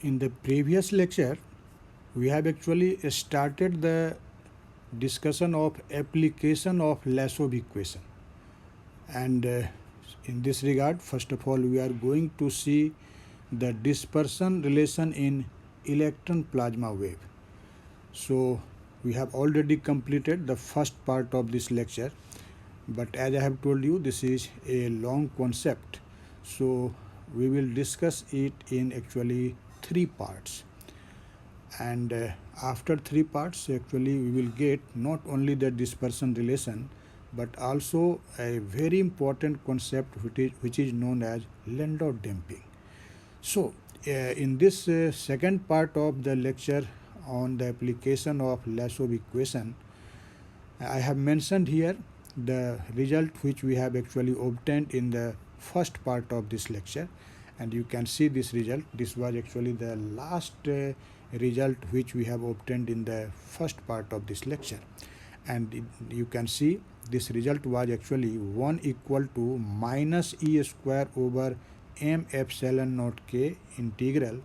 In the previous lecture, we have actually started the discussion of application of Lasov equation. And in this regard, first of all, we are going to see the dispersion relation in electron plasma wave. So we have already completed the first part of this lecture, but as I have told you, this is a long concept. So we will discuss it in actually 3 parts. And after 3 parts, actually we will get not only the dispersion relation, but also a very important concept which is known as Landau damping. So in this second part of the lecture on the application of Lasov equation, I have mentioned here the result which we have actually obtained in the first part of this lecture, and you can see this result. This was actually the last result which we have obtained in the first part of this lecture, and you can see this result was actually 1 equal to minus E square over m epsilon naught k integral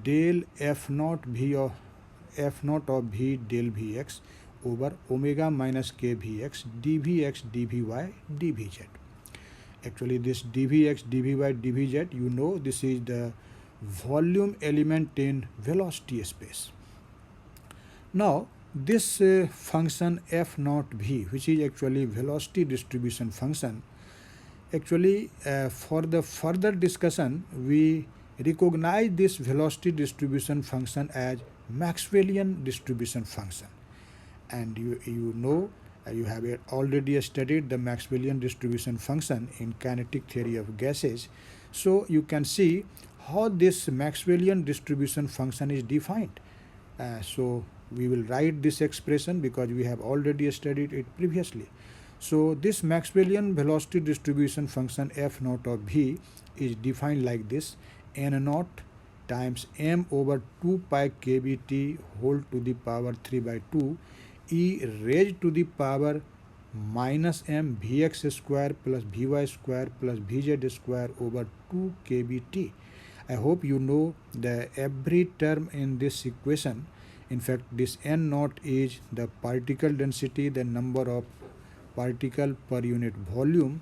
del f naught v of v del vx over omega minus k vx dvx dvy dvz. Actually this dvx dvy dvz, you know, this is the volume element in velocity space. Now this function f naught v, which is actually velocity distribution function, actually for the further discussion we recognize this velocity distribution function as Maxwellian distribution function. And you know, you have already studied the Maxwellian distribution function in kinetic theory of gases. So you can see how this Maxwellian distribution function is defined. So we will write this expression because we have already studied it previously. So this Maxwellian velocity distribution function f naught of v is defined like this: n naught times m over 2 pi kBt whole to the power 3 by 2 e raised to the power minus m vx square plus vy square plus vz square over 2 kBt. I hope you know the every term in this equation. In fact, this n naught is the particle density, the number of particle per unit volume.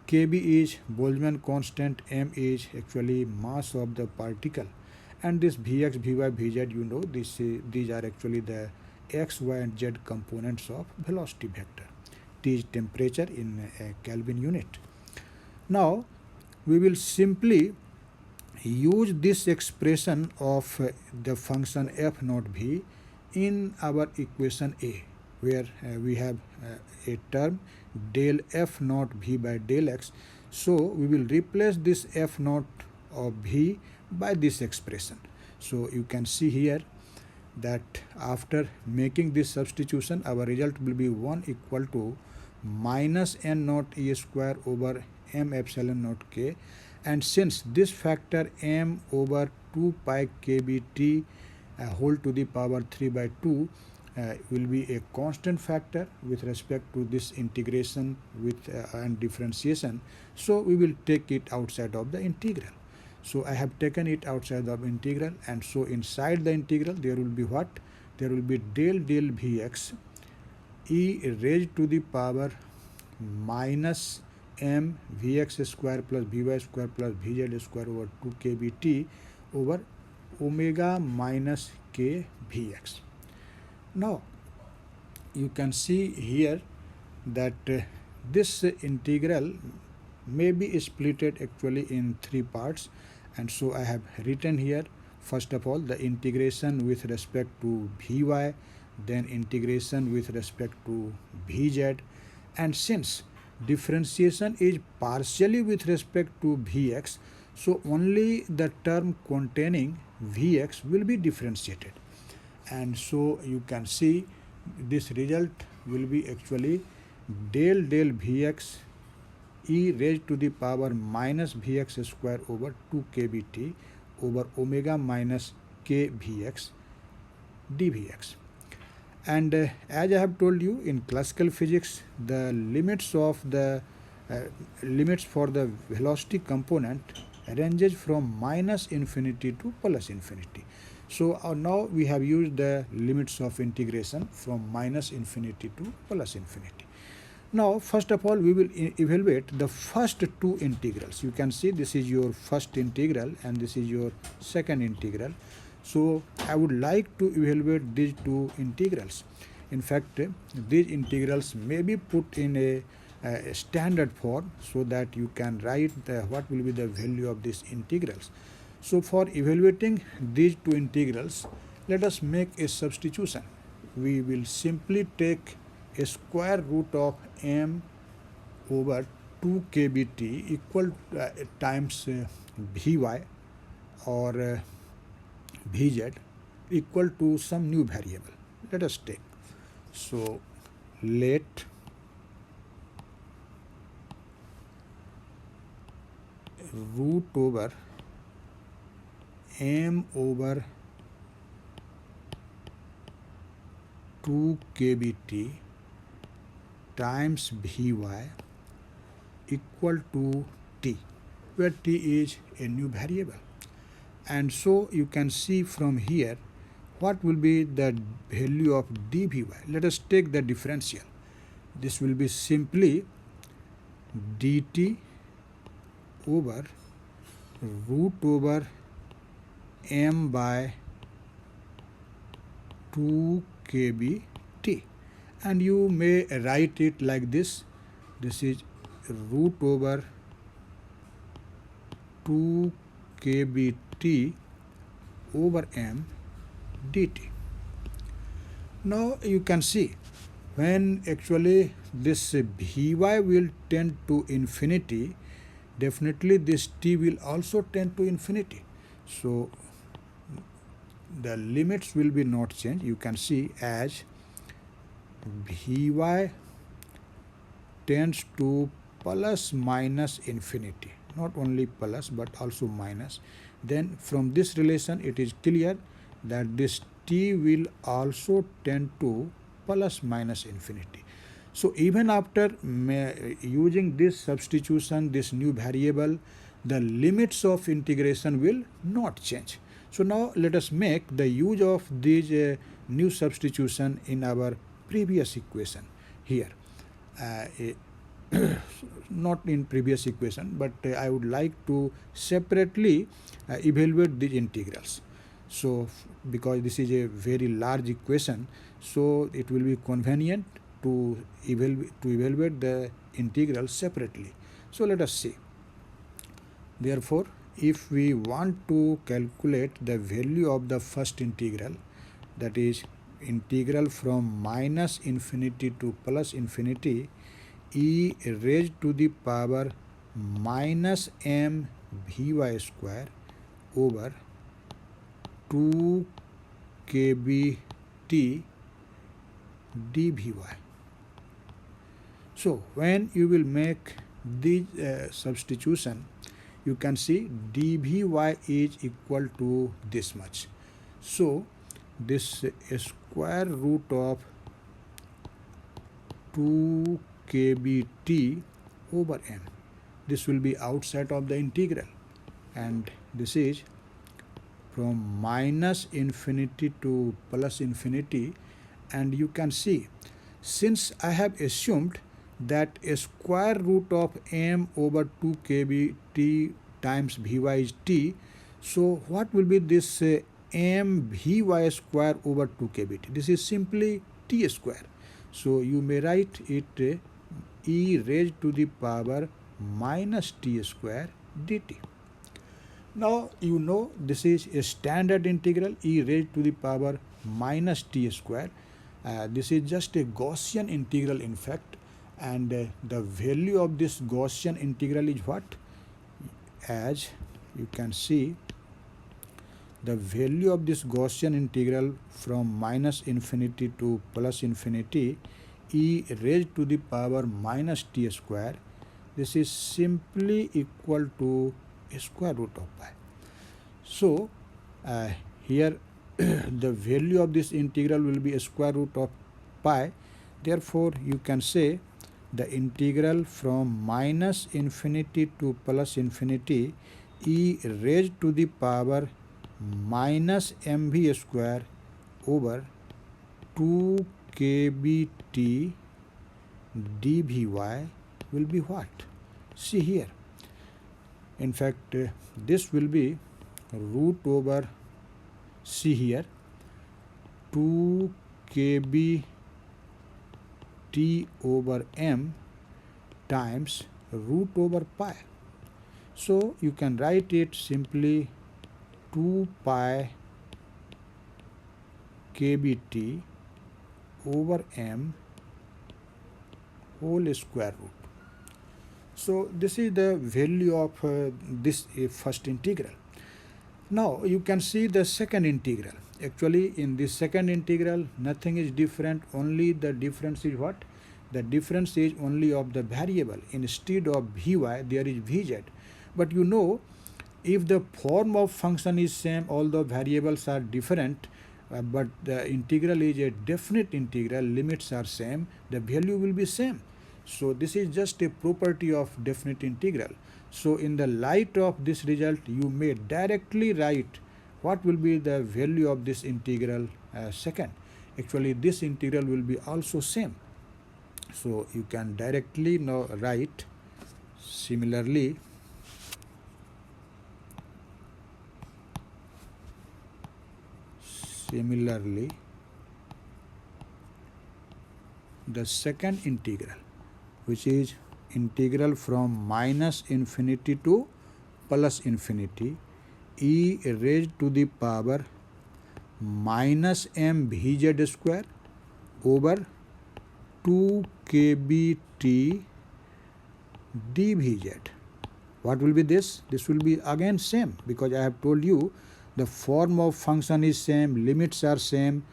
Kb is Boltzmann constant, m is actually mass of the particle, and this Vx, Vy, Vz, you know, these are actually the x, y and z components of velocity vector. T is temperature in a Kelvin unit. Now we will simply use this expression of the function f naught v in our equation A, where we have a term del f naught v by del x. So we will replace this f naught of v by this expression. So you can see here that after making this substitution, our result will be 1 equal to minus n naught e square over m epsilon naught k, and since this factor m over 2 pi kBt whole to the power 3 by 2 will be a constant factor with respect to this integration with and differentiation, so we will take it outside of the integral. So I have taken it outside of integral, and so inside the integral there will be what? There will be del vx e raised to the power minus m vx square plus vy square plus vz square over 2 kBt over omega minus k vx. Now you can see here that this integral may be splitted actually in 3 parts, and so I have written here first of all the integration with respect to vy, then integration with respect to vz, and since differentiation is partially with respect to vx, so only the term containing vx will be differentiated, and so you can see this result will be actually del vx e raised to the power minus vx square over 2 kBt over omega minus k vx dvx. And as I have told you, in classical physics, the limits of the limits for the velocity component ranges from minus infinity to plus infinity. So now we have used the limits of integration from minus infinity to plus infinity. Now first of all we will evaluate the first two integrals. You can see this is your first integral and this is your second integral. So I would like to evaluate these two integrals. In fact, these integrals may be put in a standard form so that you can write what will be the value of these integrals. So for evaluating these two integrals, let us make a substitution. We will simply take a square root of m over 2 kbt equal times vy or vz equal to some new variable. Let us take. So let root over m over 2 kbt times vy equal to t, where t is a new variable. And so you can see from here what will be the value of dvy. Let us take the differential. This will be simply dt over root over m by 2 kbt, and you may write it like this. This is root over 2 kbt over m dt. Now you can see when actually this vy will tend to infinity, definitely this t will also tend to infinity. So the limits will be not changed. You can see as vy tends to plus minus infinity, not only plus but also minus. Then from this relation it is clear that this t will also tend to plus minus infinity. So even after using this substitution, this new variable, the limits of integration will not change. So now let us make the use of this new substitution in our previous equation here. Not in previous equation, but I would like to separately evaluate these integrals. So because this is a very large equation, so it will be convenient to evaluate the integral separately. So let us see. Therefore, if we want to calculate the value of the first integral, that is integral from minus infinity to plus infinity, e raised to the power minus m vy square over 2 kbt dvy. So when you will make this substitution, you can see dvy is equal to this much. So this square root of 2 kbt over m, this will be outside of the integral, and this is from minus infinity to plus infinity. And you can see, since I have assumed that a square root of m over 2 kbt times vy is t, so what will be this m vy square over 2 kbt? This is simply t square. So you may write it e raised to the power minus t square dt. Now you know this is a standard integral, e raised to the power minus t square. This is just a Gaussian integral in fact, and the value of this Gaussian integral is what? As you can see, the value of this Gaussian integral from minus infinity to plus infinity, e raised to the power minus t square, this is simply equal to square root of pi. So here the value of this integral will be square root of pi. Therefore you can say the integral from minus infinity to plus infinity, e raised to the power minus mv square over 2 kbt dvy will be what? See here. In fact, this will be root over, see here, 2 kb t over m times root over pi. So you can write it simply 2 pi kbt over m whole square root. So this is the value of this first integral. Now you can see the second integral. Actually in this second integral nothing is different, only the difference is what? The difference is only of the variable. Instead of vy there is vz. But you know, if the form of function is same, although variables are different, but the integral is a definite integral, limits are same, the value will be same. So this is just a property of definite integral. So in the light of this result, you may directly write what will be the value of this integral second. Actually this integral will be also same. So you can directly now write similarly the second integral, which is integral from minus infinity to plus infinity, e raised to the power minus m vz square over 2 kbt dvz. What will be this? This will be again same, because I have told you the form of function is same, limits are same,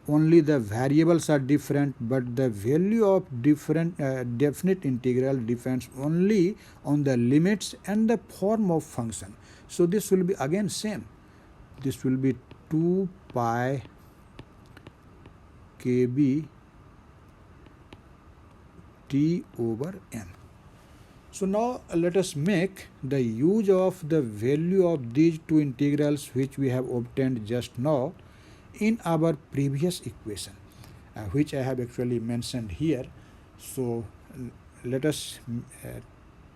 only the variables are different, but the value of different definite integral depends only on the limits and the form of function. So this will be again same. This will be 2 pi kb t over m. So now let us make the use of the value of these two integrals which we have obtained just now in our previous equation, which I have actually mentioned here. So let us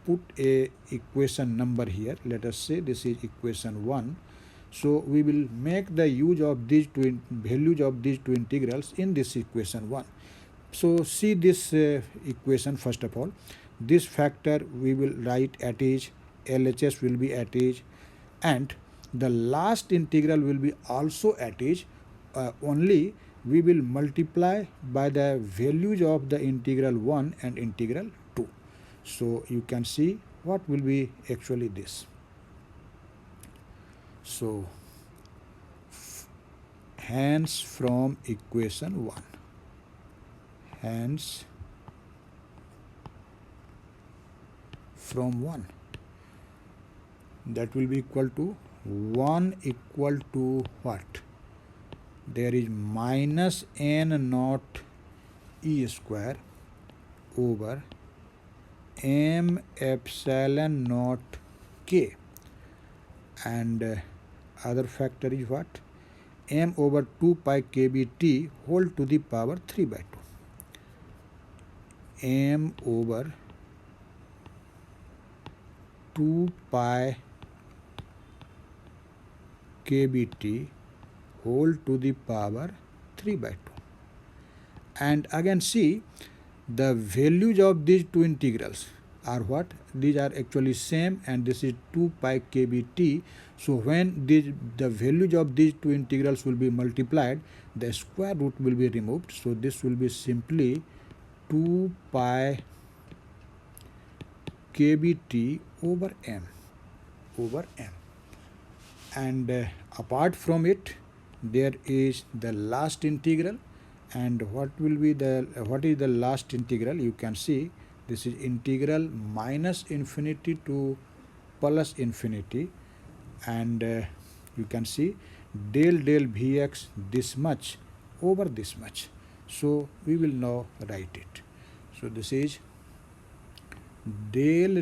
put a equation number here. Let us say this is equation 1. So we will make the use of these two values of these two integrals in this equation 1. So see this equation first of all. This factor we will write at each, LHS will be at each, and the last integral will be also at each, only we will multiply by the values of the integral 1 and integral 2. So you can see what will be actually this. So hence from equation 1, hence from 1, that will be equal to 1 equal to what? There is minus n naught e square over m epsilon naught k, and other factor is what? M over 2 pi kbt whole to the power 3 by 2. M over 2 pi kbt whole to the power 3 by 2. And again see, the values of these two integrals are what? These are actually same, and this is 2 pi kbt. So when the values of these two integrals will be multiplied, the square root will be removed. So this will be simply 2 pi kbt over m. And apart from it, there is the last integral. And what is the last integral? You can see this is integral minus infinity to plus infinity, and you can see del vx this much over this much. So we will now write it. So this is del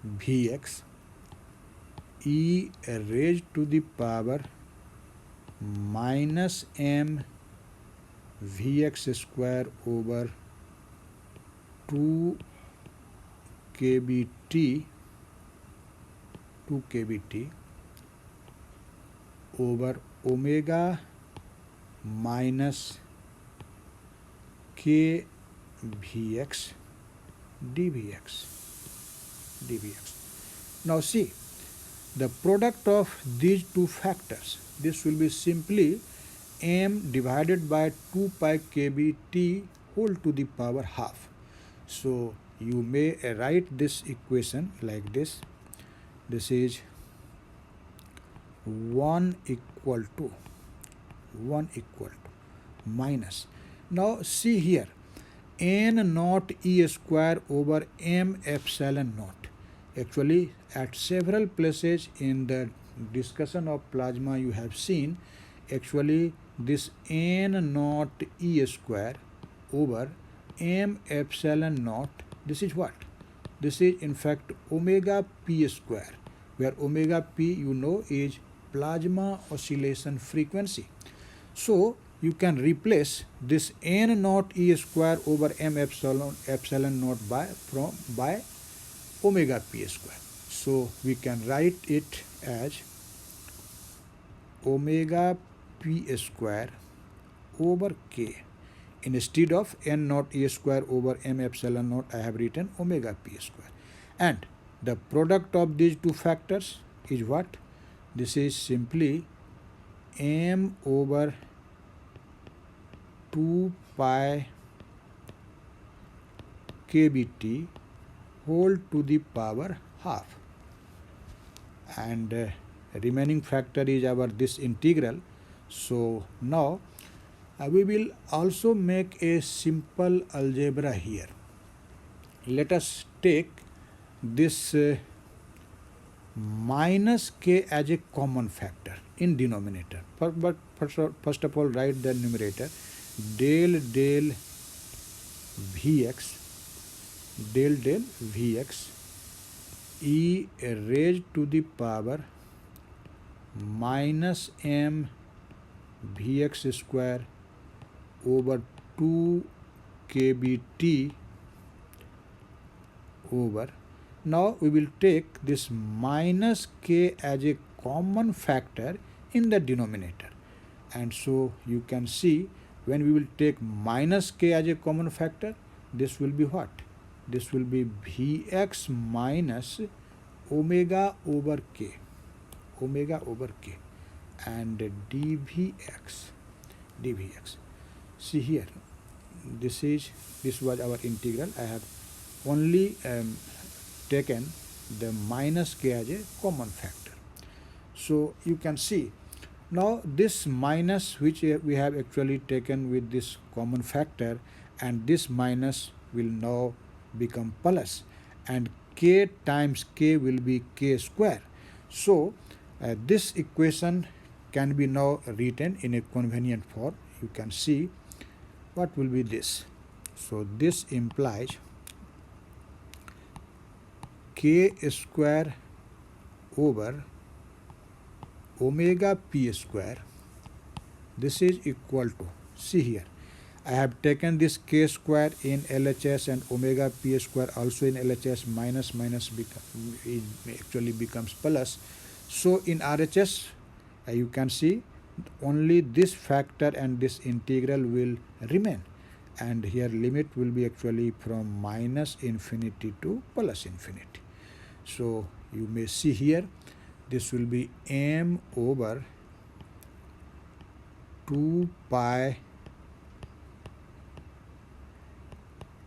Vx e raised to the power minus m Vx square over 2 kBt over omega minus k Vx dVx. Now see, the product of these two factors, this will be simply m divided by 2 pi kBt whole to the power half. So you may write this equation like this. This is 1 equal to minus. Now see here, n naught E square over m epsilon naught. Actually, at several places in the discussion of plasma you have seen, actually this n naught E square over m epsilon naught, this is what? This is in fact omega p square, where omega p you know is plasma oscillation frequency. So you can replace this n naught E square over m epsilon naught by omega p square. So we can write it as omega p square over k. Instead of n naught E square over m epsilon naught, I have written omega p square. And the product of these two factors is what? This is simply m over 2 pi kBt whole to the power half. And remaining factor is our this integral. So now we will also make a simple algebra here. Let us take this minus k as a common factor in denominator. But first of all, write the numerator. Del Vx e raised to the power minus m Vx square over 2 kBt over. Now we will take this minus k as a common factor in the denominator. And so you can see, when we will take minus k as a common factor, this will be what? This will be Vx minus omega over k and dVx. See here, this was our integral. I have only taken the minus k as a common factor. So you can see, now this minus which we have actually taken with this common factor, and this minus will now become plus, and k times k will be k square. So this equation can be now written in a convenient form. You can see what will be this. So this implies k square over omega p square. This is equal to, see here, I have taken this k square in LHS and omega p square also in LHS. Minus actually becomes plus. So in RHS you can see only this factor and this integral will remain, and here limit will be actually from minus infinity to plus infinity. So you may see here, this will be m over 2 pi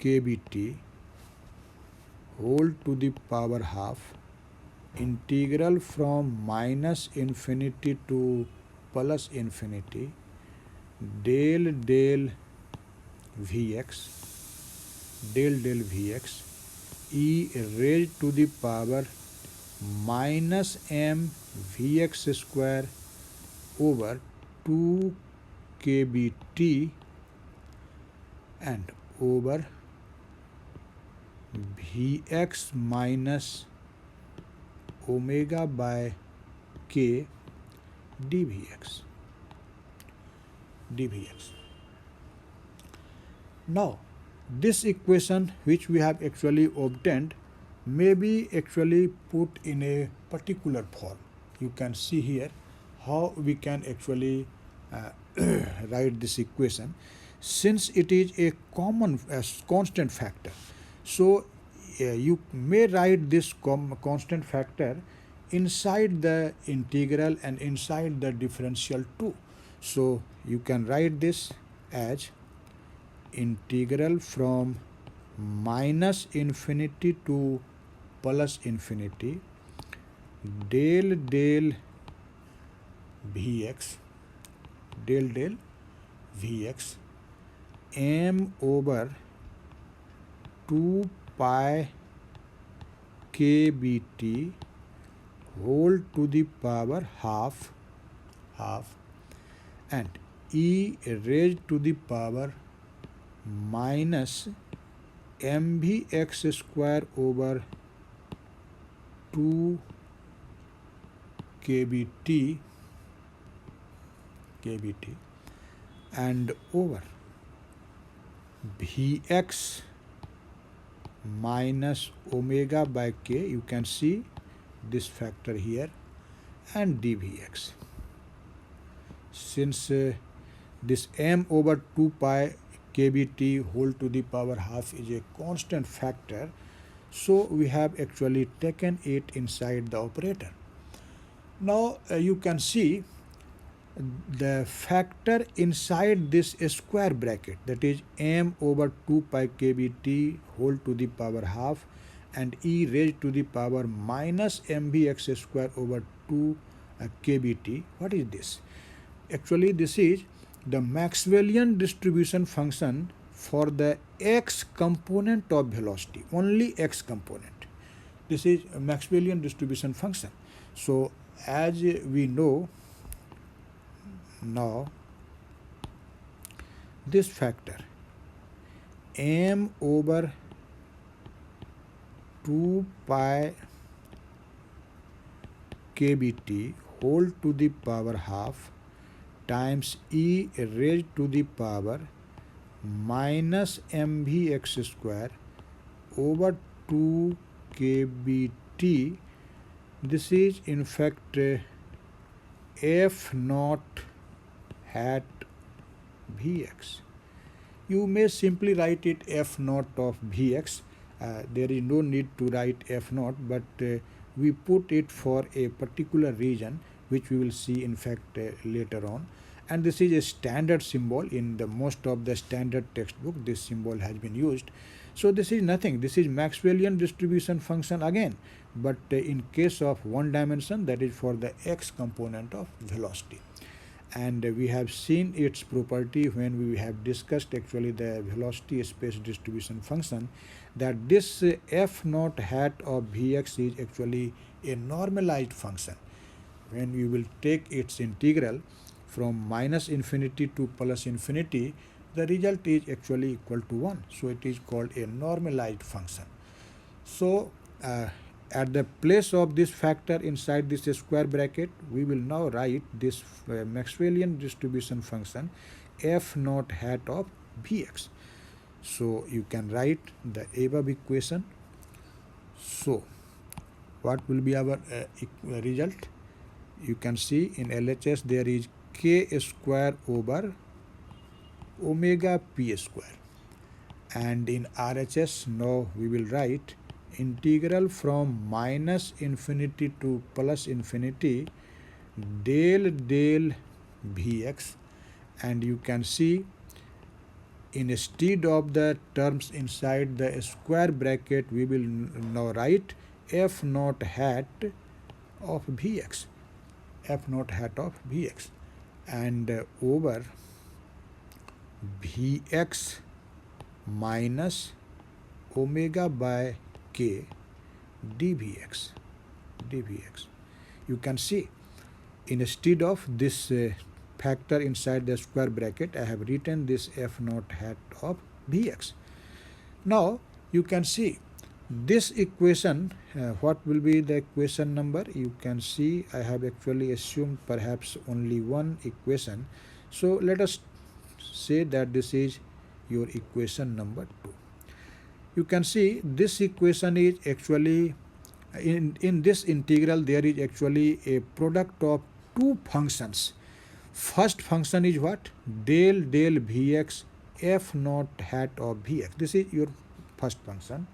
kBt whole to the power half, integral from minus infinity to plus infinity, del Vx e raised to the power minus m Vx square over 2 kBt and over Vx minus omega by k dvx. Now this equation which we have actually obtained may be actually put in a particular form. You can see here how we can actually write this equation, since it is a constant factor. So you may write this constant factor inside the integral and inside the differential too. So you can write this as integral from minus infinity to plus infinity del vx m over 2 pi kbt whole to the power half and e raised to the power minus mvx square over 2 kbt and over vx minus omega by k, you can see this factor here, and dvx. Since this m over 2 pi kbt whole to the power half is a constant factor, so we have actually taken it inside the operator. Now you can see the factor inside this square bracket, that is m over 2 pi kbt whole to the power half and e raised to the power minus mvx square over 2 kbt. What is this? Actually this is the Maxwellian distribution function for the x component of velocity, only x component. This is a Maxwellian distribution function. So as we know now, this factor m over 2 pi kbt whole to the power half times e raised to the power minus mvx square over 2 kbt, this is in fact f naught hat vx. You may simply write it f naught of vx. There is no need to write f naught, but we put it for a particular reason which we will see in fact later on. And this is a standard symbol in the most of the standard textbook. This symbol has been used. So this is nothing. This is Maxwellian distribution function again, but in case of one dimension, that is for the x component of velocity. And we have seen its property when we have discussed actually the velocity space distribution function, that this f naught hat of vx is actually a normalized function. When we will take its integral from minus infinity to plus infinity, the result is actually equal to 1. So it is called a normalized function. So at the place of this factor inside this square bracket, we will now write this Maxwellian distribution function f naught hat of vx. So you can write the above equation. So what will be our result? You can see in LHS there is k square over omega p square, and in RHS now we will write integral from minus infinity to plus infinity del vx, and you can see instead of the terms inside the square bracket we will now write f naught hat of vx, and over vx minus omega by k dvx. You can see instead of this factor inside the square bracket, I have written this f naught hat of vx. Now you can see this equation, what will be the equation number? You can see I have actually assumed perhaps only one equation. So let us say that this is your equation number 2. You can see this equation is actually, in this integral there is actually a product of two functions. First function is what? Del Vx f naught hat of Vx. This is your first function,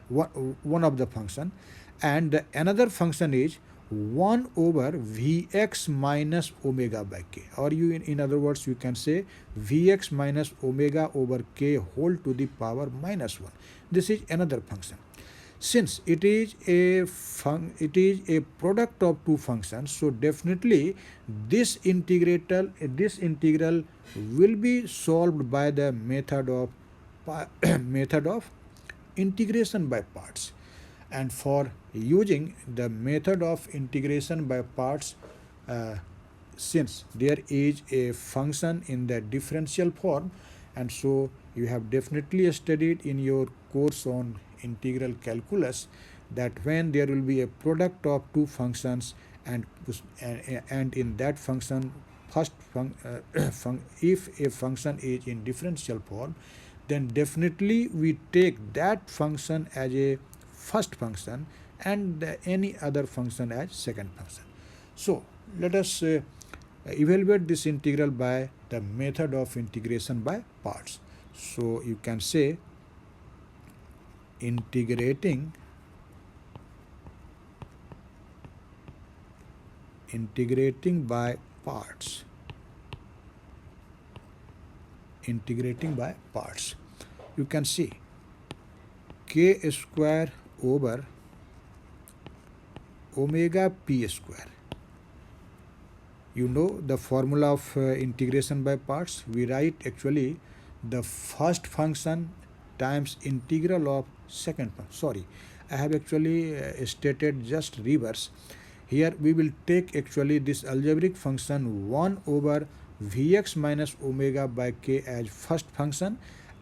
one of the function, and the another function is 1 over Vx minus omega by k, or you in other words you can say Vx minus omega over k whole to the power minus 1. This is another function. Since it is a product of two functions, so definitely this integral will be solved by the method of method of integration by parts. And for using the method of integration by parts, since there is a function in the differential form, and so you have definitely studied in your course on integral calculus that when there will be a product of two functions, and in that function if a function is in differential form, then definitely we take that function as a first function and any other function as second function. So let us evaluate this integral by the method of integration by parts. So you can say integrating by parts. Integrating by parts. You can see k square over omega p square. You know the formula of integration by parts. We write actually the first function times integral of second function. Sorry, I have actually stated just reverse. Here we will take actually this algebraic function 1 over Vx minus omega by k as first function,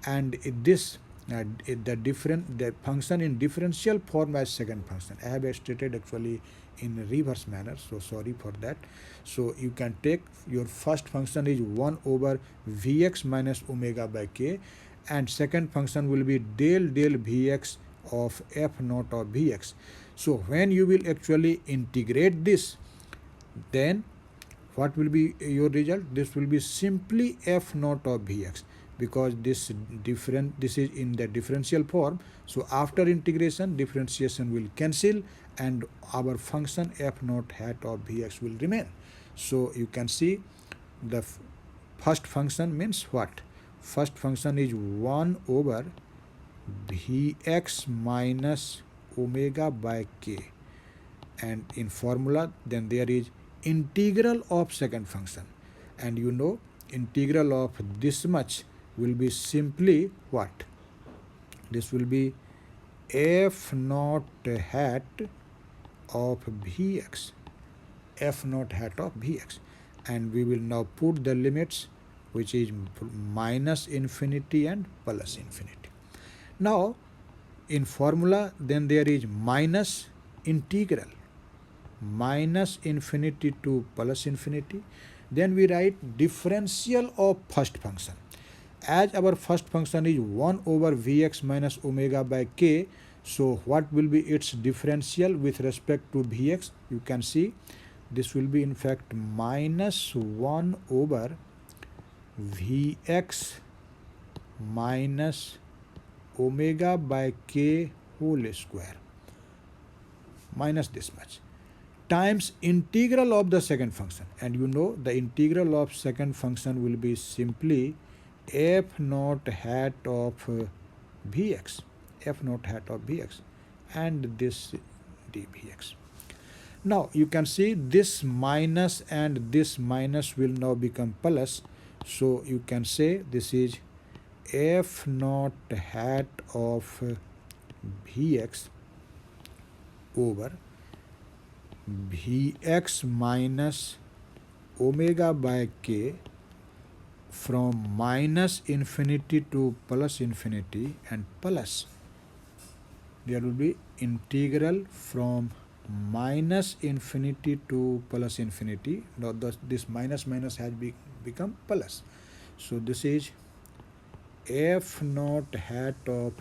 and this the function in differential form as second function. I have stated actually in reverse manner, so sorry for that. So you can take your first function is 1 over Vx minus omega by k, and second function will be del Vx of f naught of Vx. So when you will actually integrate this, then what will be your result? This will be simply f naught of Vx, because this is in the differential form. So after integration, differentiation will cancel and our function f naught hat of Vx will remain. So you can see the first function means what? First function is 1 over Vx minus omega by k, and in formula then there is integral of second function, and you know integral of this much will be simply what? This will be f naught hat of Vx, f naught hat of Vx, and we will now put the limits, which is minus infinity and plus infinity. Now in formula then there is minus integral minus infinity to plus infinity. Then we write differential of first function. As our first function is 1 over Vx minus omega by k, so what will be its differential with respect to Vx? You can see this will be in fact minus 1 over Vx minus omega by k whole square, minus this much, times integral of the second function, and you know the integral of second function will be simply f naught hat of Vx, f naught hat of Vx, and this dVx. Now you can see this minus and this minus will now become plus, so you can say this is f naught hat of Vx over Vx minus omega by k from minus infinity to plus infinity and plus there will be integral from minus infinity to plus infinity. Now this minus minus has become plus. So this is f naught hat of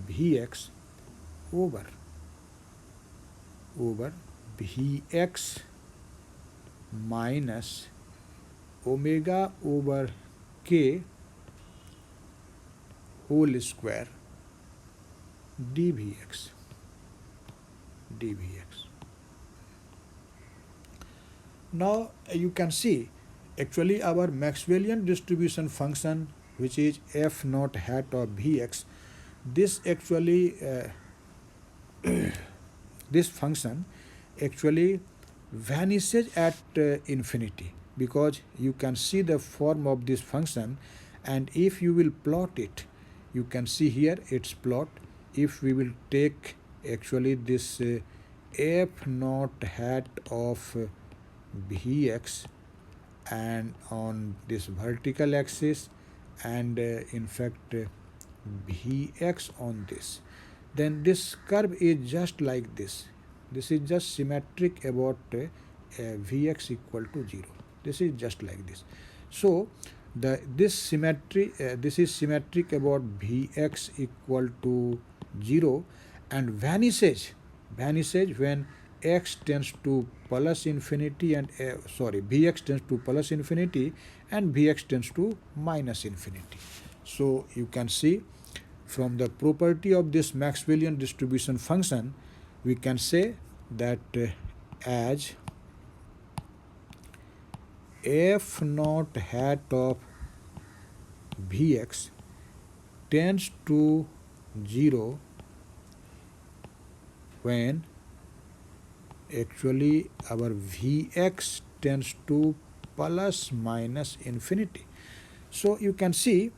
Vx over Vx minus omega over k whole square dvx. Now you can see actually our Maxwellian distribution function, which is f naught hat of Vx, this actually this function actually vanishes at infinity, because you can see the form of this function, and if you will plot it, you can see here its plot. If we will take actually this f naught hat of Vx and on this vertical axis, and in fact Vx on this, then this curve is just like this. This is just symmetric about Vx equal to 0. This is just like this. So this is symmetric about Vx equal to 0 and vanishes when x tends to plus infinity and Vx tends to plus infinity and Vx tends to minus infinity. So you can see from the property of this Maxwellian distribution function, we can say that as f naught hat of Vx tends to 0 when actually our Vx tends to plus minus infinity. So you can see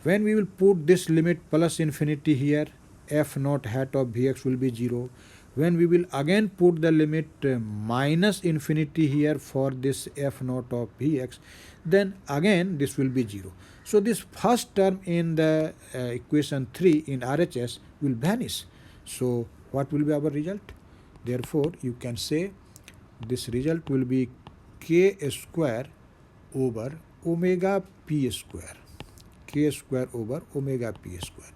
when we will put this limit plus infinity here, f naught hat of Vx will be 0. When we will again put the limit minus infinity here for this f naught of Vx, then again this will be 0. So this first term in the equation 3 in RHS will vanish. So what will be our result? Therefore you can say this result will be k square over omega p square. K square over omega p square,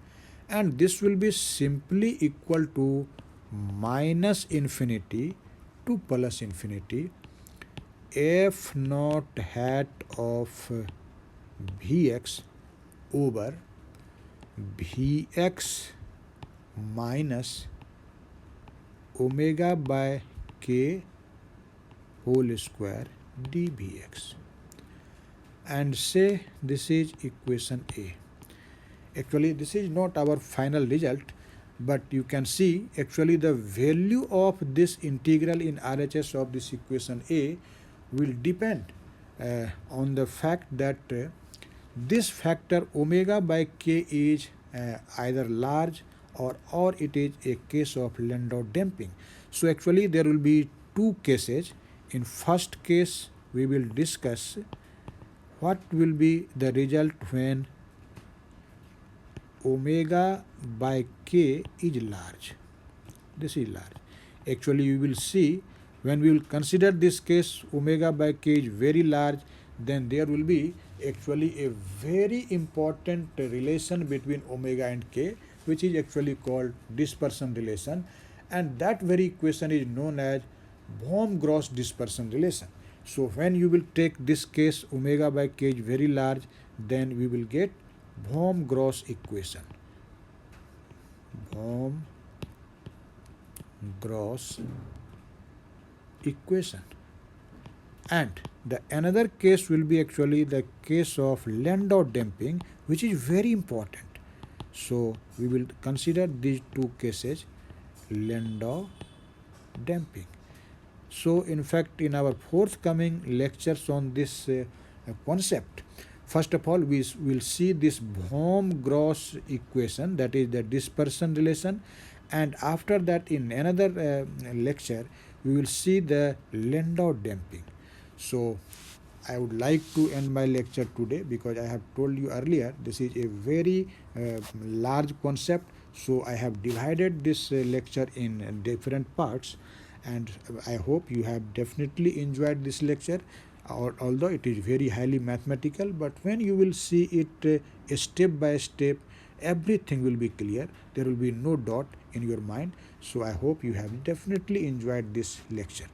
and this will be simply equal to minus infinity to plus infinity f naught hat of Vx over Vx minus omega by k whole square dvx, and say this is equation A. Actually this is not our final result, but you can see actually the value of this integral in RHS of this equation A will depend on the fact that this factor omega by k is either large or it is a case of Landau damping. So actually there will be two cases. In first case we will discuss what will be the result when omega by k is large. This is large. Actually you will see when we will consider this case omega by k is very large, then there will be actually a very important relation between omega and k, which is actually called dispersion relation, and that very equation is known as Bohm-Gross dispersion relation. So when you will take this case omega by k is very large, then we will get Bohm-Gross equation. Bohm-Gross equation. And the another case will be actually the case of Landau damping, which is very important. So we will consider these two cases, Landau damping. So in fact in our forthcoming lectures on this concept, first of all we will see this Bohm-Gross equation, that is the dispersion relation, and after that in another lecture we will see the Landau damping. So I would like to end my lecture today because I have told you earlier this is a very large concept. So I have divided this lecture in different parts, and I hope you have definitely enjoyed this lecture. Although it is very highly mathematical, but when you will see it step by step, everything will be clear. There will be no doubt in your mind. So I hope you have definitely enjoyed this lecture.